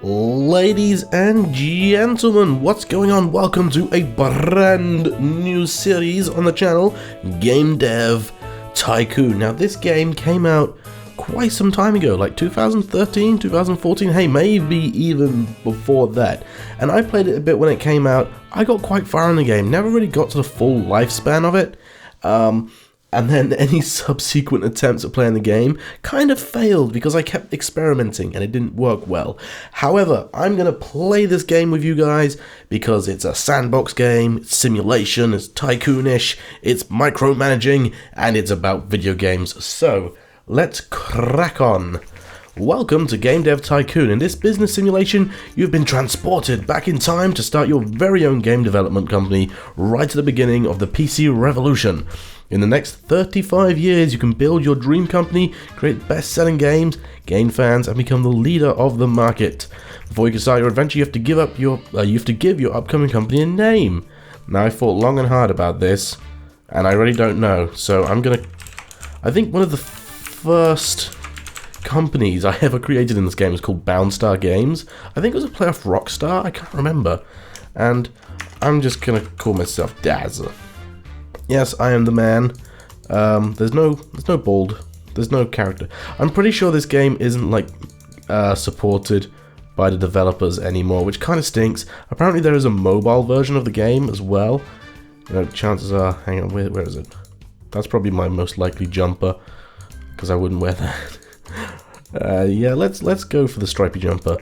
Ladies and gentlemen, what's going on? Welcome to a brand new series on the channel, Game Dev Tycoon. Now this game came out quite some time ago, like 2013, 2014, hey, maybe even before that. And I played it a bit when it came out. I got quite far in the game, never really got to the full lifespan of it. And then any subsequent attempts at playing the game kind of failed because I kept experimenting and it didn't work well. However, I'm going to play this game with you guys because it's a sandbox game, it's simulation, it's tycoonish, it's micromanaging, and it's about video games. So, let's crack on. Welcome to Game Dev Tycoon. In this business simulation, you've been transported back in time to start your very own game development company right at the beginning of the PC revolution. In the next 35 years, you can build your dream company, create best-selling games, gain fans, and become the leader of the market. Before you can start your adventure, you have to give your upcoming company a name. Now, I thought long and hard about this, and I really don't know. So I think one of the first companies I ever created in this game was called Boundstar Games. I think it was a play off Rockstar, I can't remember. And I'm just gonna call myself Dazza. Yes, I am the man. There's no bald. There's no character. I'm pretty sure this game isn't like supported by the developers anymore, which kind of stinks. Apparently there is a mobile version of the game as well. You know, chances are, hang on, where is it? That's probably my most likely jumper, because I wouldn't wear that. Yeah, let's go for the stripy jumper.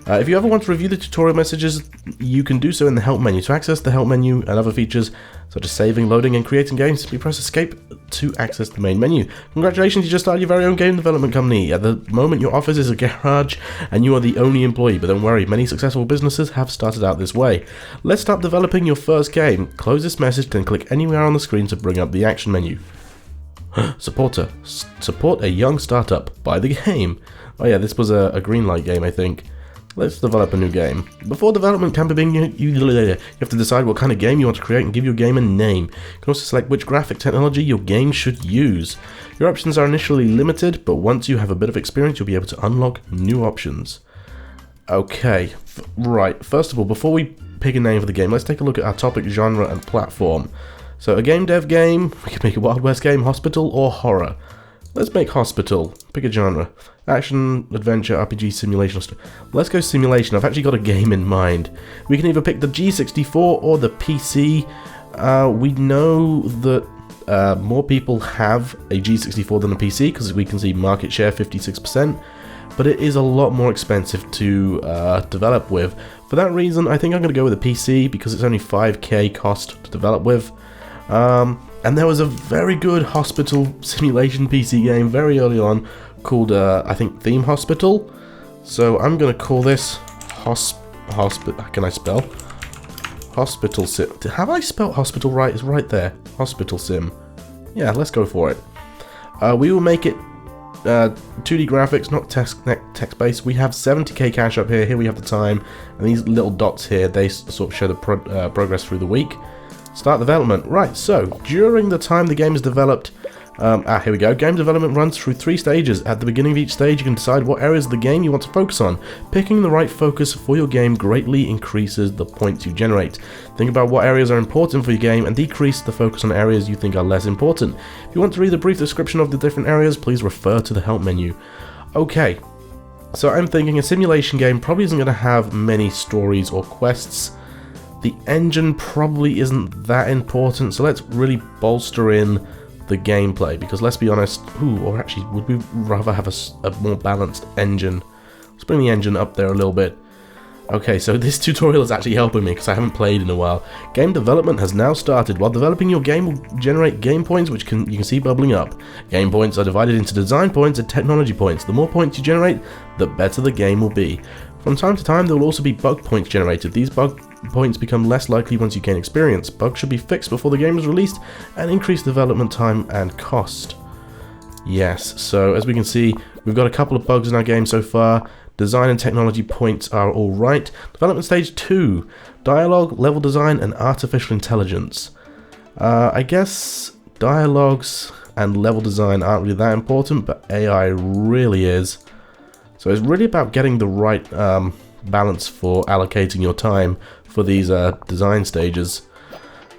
If you ever want to review the tutorial messages, you can do so in the help menu. To access the help menu and other features such as saving, loading, and creating games, simply press escape to access the main menu. Congratulations, you just started your very own game development company. At the moment, your office is a garage and you are the only employee, but don't worry, many successful businesses have started out this way. Let's start developing your first game. Close this message, then click anywhere on the screen to bring up the action menu. Support a young startup. Buy the game. Oh yeah, this was a green light game, I think. Let's develop a new game. Before development can begin, you have to decide what kind of game you want to create and give your game a name. You can also select which graphic technology your game should use. Your options are initially limited, but once you have a bit of experience, you'll be able to unlock new options. Okay, right. First of all, before we pick a name for the game, let's take a look at our topic, genre, and platform. So a game dev game, we can make a Wild West game, hospital, or horror. Let's make hospital. Pick a genre. Action, adventure, RPG, simulation. Let's go simulation. I've actually got a game in mind. We can either pick the G64 or the PC. We know that more people have a G64 than a PC because we can see market share 56%. But it is a lot more expensive to develop with. For that reason, I think I'm going to go with a PC because it's only 5k cost to develop with. And there was a very good hospital simulation PC game very early on called, I think, Theme Hospital. So I'm going to call this can I spell? Hospital Sim. Have I spelled hospital right? It's right there. Hospital Sim. Yeah, let's go for it. We will make it 2D graphics, not text-based. We have 70k cash up here. Here we have the time. And these little dots here, they sort of show the progress through the week. Start development. Right, so during the time the game is developed, here we go. Game development runs through 3 stages. At the beginning of each stage, you can decide what areas of the game you want to focus on. Picking the right focus for your game greatly increases the points you generate. Think about what areas are important for your game and decrease the focus on areas you think are less important. If you want to read a brief description of the different areas, please refer to the help menu. Okay, so I'm thinking a simulation game probably isn't going to have many stories or quests. The engine probably isn't that important, so let's really bolster in the gameplay, because let's be honest, or actually, would we rather have a more balanced engine? Let's bring the engine up there a little bit. Okay, so this tutorial is actually helping me because I haven't played in a while. Game development has now started. While developing your game will generate game points, which you can see bubbling up. Game points are divided into design points and technology points. The more points you generate, the better the game will be. From time to time, there will also be bug points generated. These bug points become less likely once you gain experience. Bugs should be fixed before the game is released and increase development time and cost. Yes, so as we can see, we've got a couple of bugs in our game so far. Design and technology points are alright. Development stage 2, dialogue, level design, and artificial intelligence. I guess dialogues and level design aren't really that important, but AI really is. So it's really about getting the right balance for allocating your time for these design stages.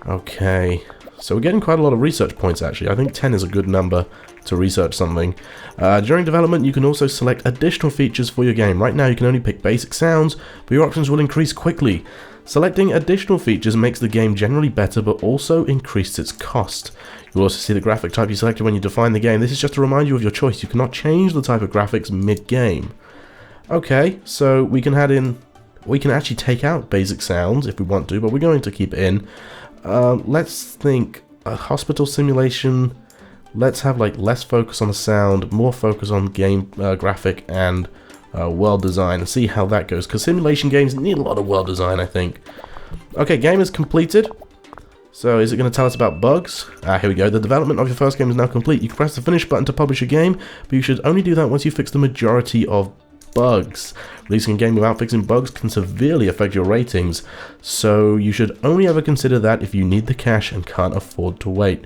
Okay, so we're getting quite a lot of research points actually. I think 10 is a good number to research something. During development, you can also select additional features for your game. Right now you can only pick basic sounds, but your options will increase quickly. Selecting additional features makes the game generally better, but also increases its cost. You'll also see the graphic type you selected when you define the game. This is just to remind you of your choice. You cannot change the type of graphics mid-game. Okay, so we can actually take out basic sounds if we want to, but we're going to keep it in. Let's think a hospital simulation. Let's have like less focus on the sound, more focus on game graphic and world design, and see how that goes, because simulation games need a lot of world design, I think. Okay, game is completed. So is it going to tell us about bugs? Here we go. The development of your first game is now complete. You can press the finish button to publish a game, but you should only do that once you fix the majority of bugs. Releasing a game without fixing bugs can severely affect your ratings, so you should only ever consider that if you need the cash and can't afford to wait.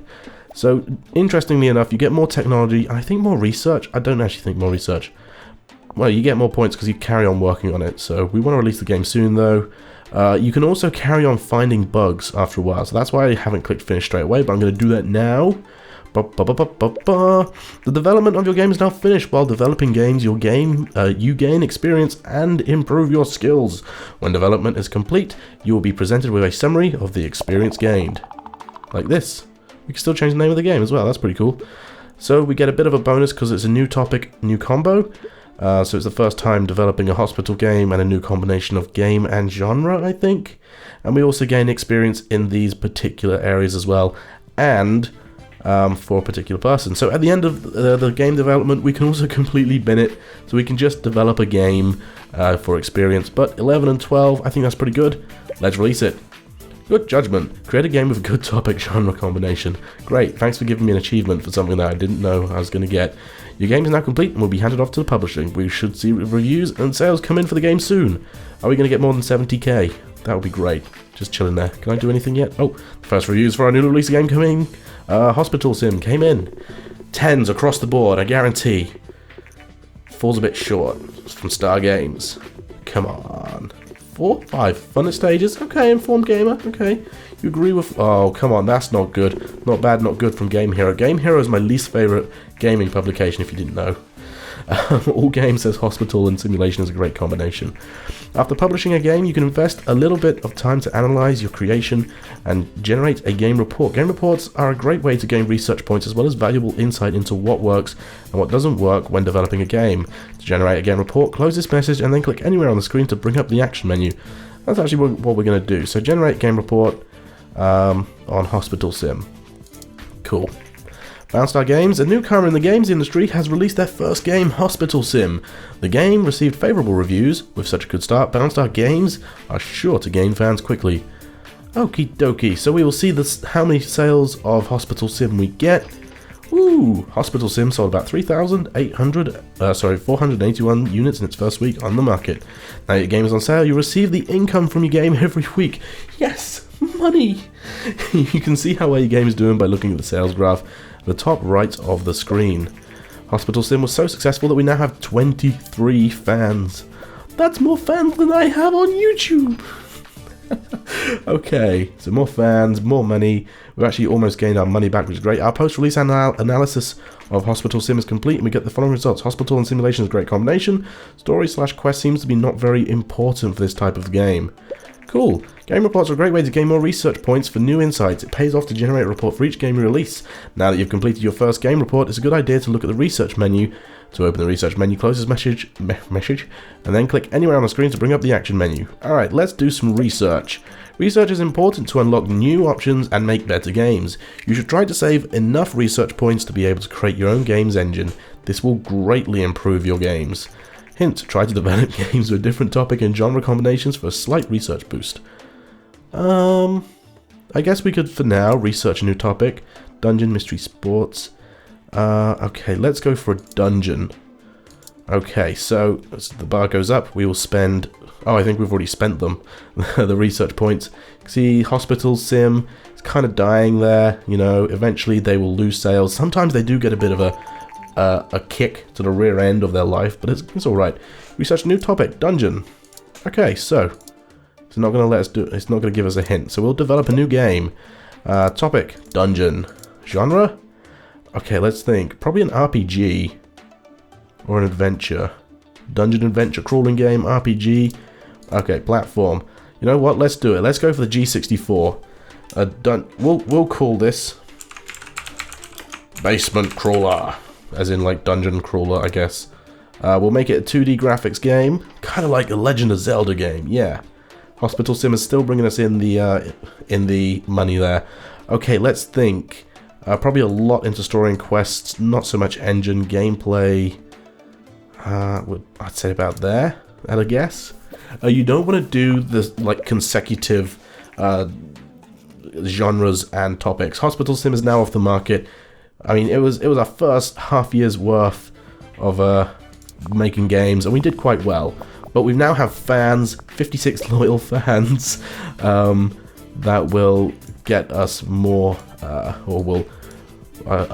So interestingly enough, you get more technology, I think more research. I don't actually think more research. Well, you get more points because you carry on working on it, so we want to release the game soon though. You can also carry on finding bugs after a while, so that's why I haven't clicked finish straight away, but I'm going to do that now. The development of your game is now finished. While developing games, you gain experience and improve your skills. When development is complete, you will be presented with a summary of the experience gained. Like this. We can still change the name of the game as well, that's pretty cool. So we get a bit of a bonus because it's a new topic, new combo. So it's the first time developing a hospital game and a new combination of game and genre, I think. And we also gain experience in these particular areas as well, and for a particular person. So at the end of the game development, we can also completely bin it. So we can just develop a game for experience. But 11 and 12, I think that's pretty good. Let's release it. Good judgment. Create a game with a good topic genre combination. Great, thanks for giving me an achievement for something that I didn't know I was going to get. Your game is now complete and will be handed off to the publishing. We should see reviews and sales come in for the game soon. Are we going to get more than 70k? That would be great. Just chilling there. Can I do anything yet? Oh, the first reviews for our new release game coming. Hospital Sim came in. 10s across the board, I guarantee. Falls a bit short. It's from Star Games. Come on. 4, 5 funnest stages. Okay, informed gamer. Okay, you agree with? Oh, come on, that's not good. Not bad, not good from Game Hero. Game Hero is my least favorite gaming publication, if you didn't know. All Games says hospital and simulation is a great combination. After publishing a game, you can invest a little bit of time to analyze your creation and generate a game report. Game reports are a great way to gain research points as well as valuable insight into what works and what doesn't work when developing a game. To generate a game report, close this message and then click anywhere on the screen to bring up the action menu. That's actually what we're going to do. So generate game report on Hospital Sim. Cool. Boundstar Games, a newcomer in the games industry, has released their first game, Hospital Sim. The game received favourable reviews. With such a good start, Boundstar Games are sure to gain fans quickly. Okie dokie, so we will see how many sales of Hospital Sim we get. Woo! Hospital Sim sold about 481 units in its first week on the market. Now your game is on sale, you receive the income from your game every week. Yes! Money! You can see how well your game is doing by looking at the sales graph at the top right of the screen. Hospital Sim was so successful that we now have 23 fans. That's more fans than I have on YouTube! Okay, so more fans, more money. We've actually almost gained our money back, which is great. Our post-release analysis of Hospital Sim is complete, and we get the following results. Hospital and simulation is a great combination. Story/quest seems to be not very important for this type of game. Cool. Game reports are a great way to gain more research points for new insights. It pays off to generate a report for each game you release. Now that you've completed your first game report, it's a good idea to look at the research menu. To open the research menu, close this message, and then click anywhere on the screen to bring up the action menu. Alright, let's do some research. Research is important to unlock new options and make better games. You should try to save enough research points to be able to create your own games engine. This will greatly improve your games. Hint, try to develop games with different topic and genre combinations for a slight research boost. I guess we could, for now, research a new topic. Dungeon, mystery, sports. Okay, let's go for a dungeon. Okay, so as the bar goes up, we will spend... Oh, I think we've already spent them. The research points. See, Hospital Sim, it's kind of dying there. You know, eventually they will lose sales. Sometimes they do get a bit of a a kick to the rear end of their life, but it's alright. Research new topic, dungeon. Okay, so it's not going to let us do. It's not going to give us a hint. So we'll develop a new game. Topic, dungeon. Genre. Okay, let's think. Probably an RPG or an adventure. Dungeon adventure crawling game, RPG. Okay, platform. You know what? Let's do it. Let's go for the G64. We'll call this Basement Crawler, as in like dungeon crawler, I guess. We'll make it a 2D graphics game, kind of like a Legend of Zelda game. Yeah. Hospital Sim is still bringing us in the money there. Okay, let's think. Probably a lot into story and quests, not so much engine gameplay. I'd say about there, at a guess. You don't want to do the like consecutive genres and topics. Hospital Sim is now off the market. I mean, it was our first half year's worth of making games, and we did quite well. But we now have fans, 56 loyal fans, that will get us more, are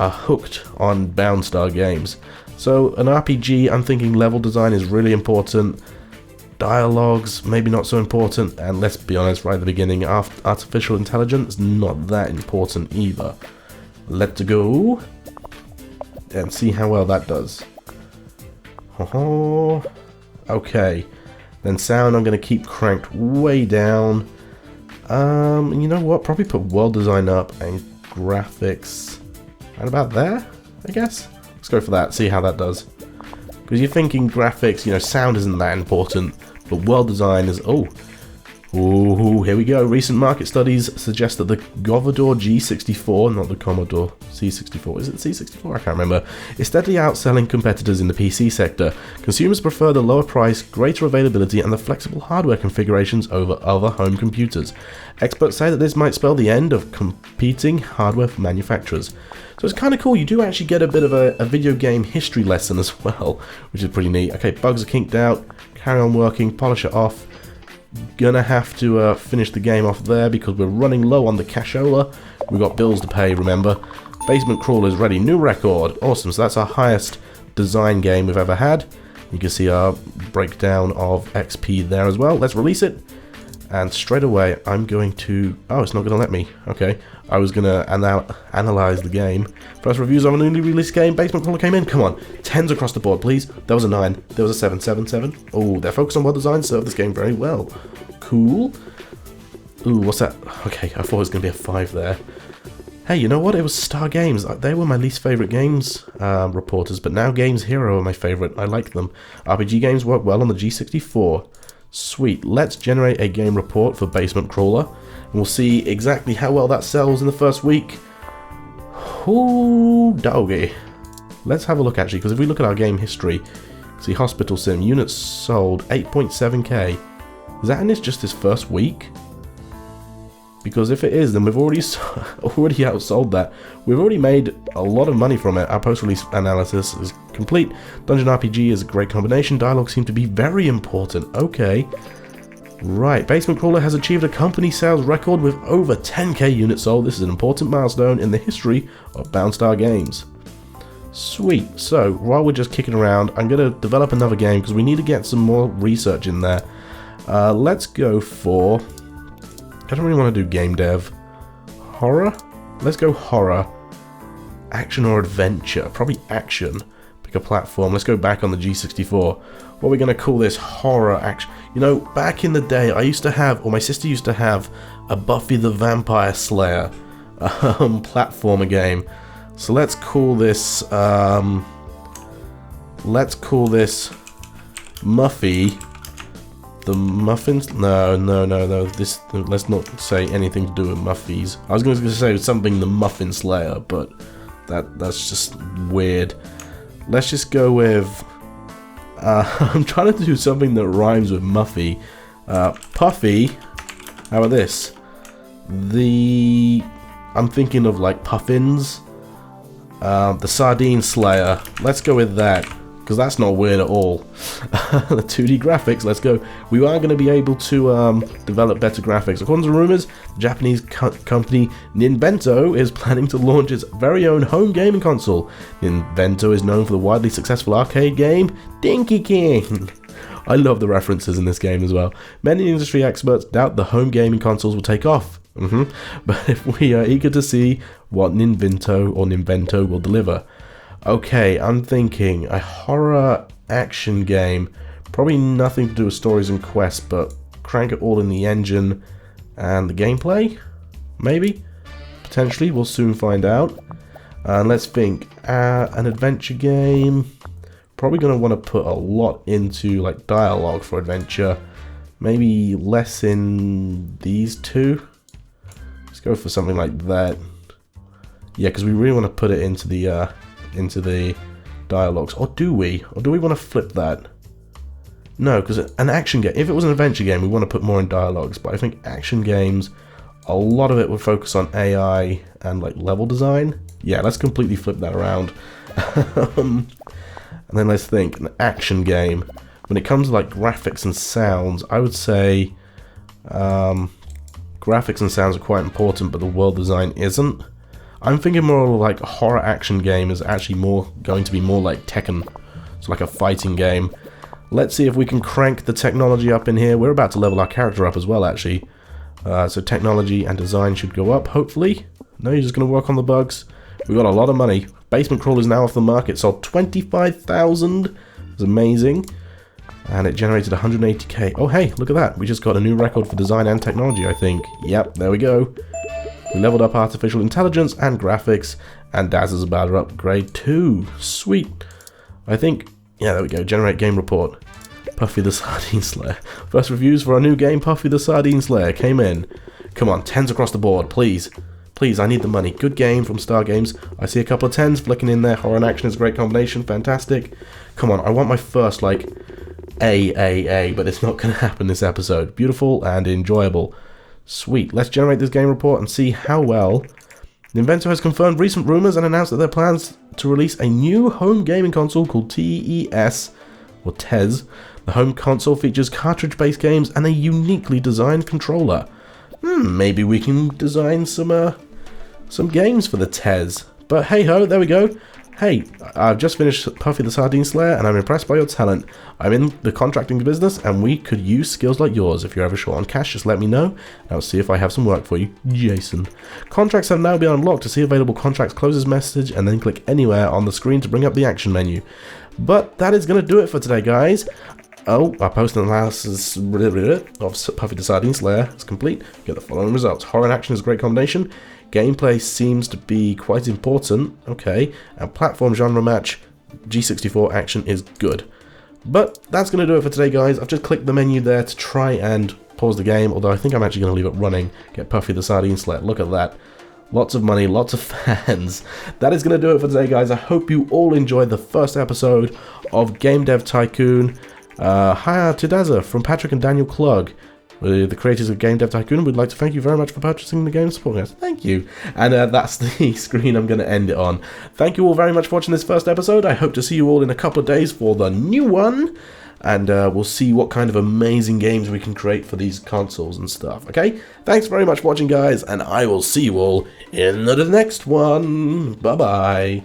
hooked on Boundstar Games. So an RPG, I'm thinking level design is really important. Dialogues, maybe not so important. And let's be honest, right at the beginning, artificial intelligence, not that important either. Let's go and see how well that does. Okay. Then sound I'm going to keep cranked way down. You know what? Probably put world design up and graphics right about there, I guess. Let's go for that, see how that does. Because you're thinking graphics, you know, sound isn't that important, but world design is... Ooh, here we go. Recent market studies suggest that the Commodore G64, not the Commodore C64, is it C64? I can't remember, is steadily outselling competitors in the PC sector. Consumers prefer the lower price, greater availability, and the flexible hardware configurations over other home computers. Experts say that this might spell the end of competing hardware manufacturers. So it's kind of cool. You do actually get a bit of a video game history lesson as well, which is pretty neat. Okay, bugs are kinked out, carry on working, polish it off. Gonna have to finish the game off there because we're running low on the cashola. We've got bills to pay, remember. Basement Crawler is ready. New record. Awesome. So that's our highest design game we've ever had. You can see our breakdown of XP there as well. Let's release it. And straight away, I'm going to... Oh, it's not going to let me. Okay. I was going to analyze the game. First reviews of a newly released game. Basement Crawler came in. Come on. 10s across the board, please. There was a 9. There was a 7. 7, 7. Oh, they're focused on world design. Serve this game very well. Cool. Ooh, what's that? Okay, I thought it was going to be a 5 there. Hey, you know what? It was Star Games. They were my least favorite games reporters, but now Games Hero are my favorite. I like them. RPG games work well on the G64. Sweet. Let's generate a game report for Basement Crawler, and we'll see exactly how well that sells in the first week. Ooh, doggy. Let's have a look actually, because if we look at our game history, see Hospital Sim, units sold 8.7k. Is that in just his first week? Because if it is, then we've already outsold that. We've already made a lot of money from it. Our post-release analysis is complete. Dungeon RPG is a great combination. Dialogue seemed to be very important. Okay. Right. Basement Crawler has achieved a company sales record with over 10k units sold. This is an important milestone in the history of Boundstar Games. Sweet. So, while we're just kicking around, I'm going to develop another game because we need to get some more research in there. Let's go for... I don't really want to do game dev. Horror? Let's go horror. Action or adventure? Probably action. Pick a platform. Let's go back on the G64. What are we going to call this? Horror action. You know, back in the day, I used to have, or my sister used to have, a Buffy the Vampire Slayer platformer game. So let's call this, Muffy. The Muffins? No. This, let's not say anything to do with Muffies. I was going to say something the Muffin Slayer, but that's just weird. Let's just go with... I'm trying to do something that rhymes with Muffy. Puffy. How about this? I'm thinking of like Puffins. The Sardine Slayer. Let's go with that. because that's not weird at all. The 2D graphics, let's go. We are going to be able to develop better graphics. According to rumors, the Japanese company Ninvento is planning to launch its very own home gaming console. Ninvento is known for the widely successful arcade game Dinky King. I love the references in this game as well. Many industry experts doubt the home gaming consoles will take off. But if we are eager to see what Ninvento will deliver. Okay, I'm thinking a horror action game. Probably nothing to do with stories and quests, but crank it all in the engine and the gameplay? Maybe? Potentially, we'll soon find out. And let's think. An adventure game. Probably going to want to put a lot into like dialogue for adventure. Maybe less in these two. Let's go for something like that. Yeah, because we really want to put it into the dialogues. Or do we? Or do we want to flip that? No, because an action game, if it was an adventure game, we want to put more in dialogues. But I think action games, a lot of it would focus on AI and like level design. Yeah, let's completely flip that around. And then let's think, an action game. When it comes to like graphics and sounds, I would say graphics and sounds are quite important, but the world design isn't. I'm thinking more like a horror action game is actually going to be more like Tekken. It's like a fighting game. Let's see if we can crank the technology up in here. We're about to level our character up as well, actually. So technology and design should go up, hopefully. No, you're just going to work on the bugs. We've got a lot of money. Basement Crawl is now off the market. Sold 25,000. It's amazing. And it generated 180k. Oh, hey, look at that. We just got a new record for design and technology, I think. Yep, there we go. We leveled up artificial intelligence and graphics, and Dazza's about to upgrade too. Sweet. I think, yeah, there we go. Generate game report. Puffy the Sardine Slayer. First reviews for our new game, Puffy the Sardine Slayer, came in. Come on, 10s across the board, please. Please, I need the money. Good game from Star Games. I see a couple of 10s flicking in there. Horror and action is a great combination. Fantastic. Come on, I want my first, like, A, but it's not going to happen this episode. Beautiful and enjoyable. Sweet. Let's generate this game report and see how well. Ninvento has confirmed recent rumors and announced that their plans to release a new home gaming console called TES, or TES. The home console features cartridge-based games and a uniquely designed controller. Maybe we can design some games for the TES. But hey ho, there we go. Hey, I've just finished Puffy the Sardine Slayer and I'm impressed by your talent. I'm in the contracting business and we could use skills like yours. If you're ever short on cash, just let me know and I'll see if I have some work for you. Jason. Contracts have now been unlocked. To see available contracts, close this message and then click anywhere on the screen to bring up the action menu. But that is going to do it for today, guys. Oh, our post analysis of Puffy the Sardine Slayer is complete. Get the following results. Horror and action is a great combination. Gameplay seems to be quite important. Okay. And platform genre match, G64 action is good. But that's going to do it for today, guys. I've just clicked the menu there to try and pause the game, although I think I'm actually going to leave it running. Get Puffy the Sardine Slayer. Look at that. Lots of money, lots of fans. That is going to do it for today, guys. I hope you all enjoyed the first episode of Game Dev Tycoon. Hi to Dazza from Patrick and Daniel Klug, the creators of Game Dev Tycoon. We'd like to thank you very much for purchasing the game and supporting us. Thank you. And that's the screen I'm going to end it on. Thank you all very much for watching this first episode. I hope to see you all in a couple of days for the new one. And we'll see what kind of amazing games we can create for these consoles and stuff. Okay? Thanks very much for watching, guys. And I will see you all in the next one. Bye-bye.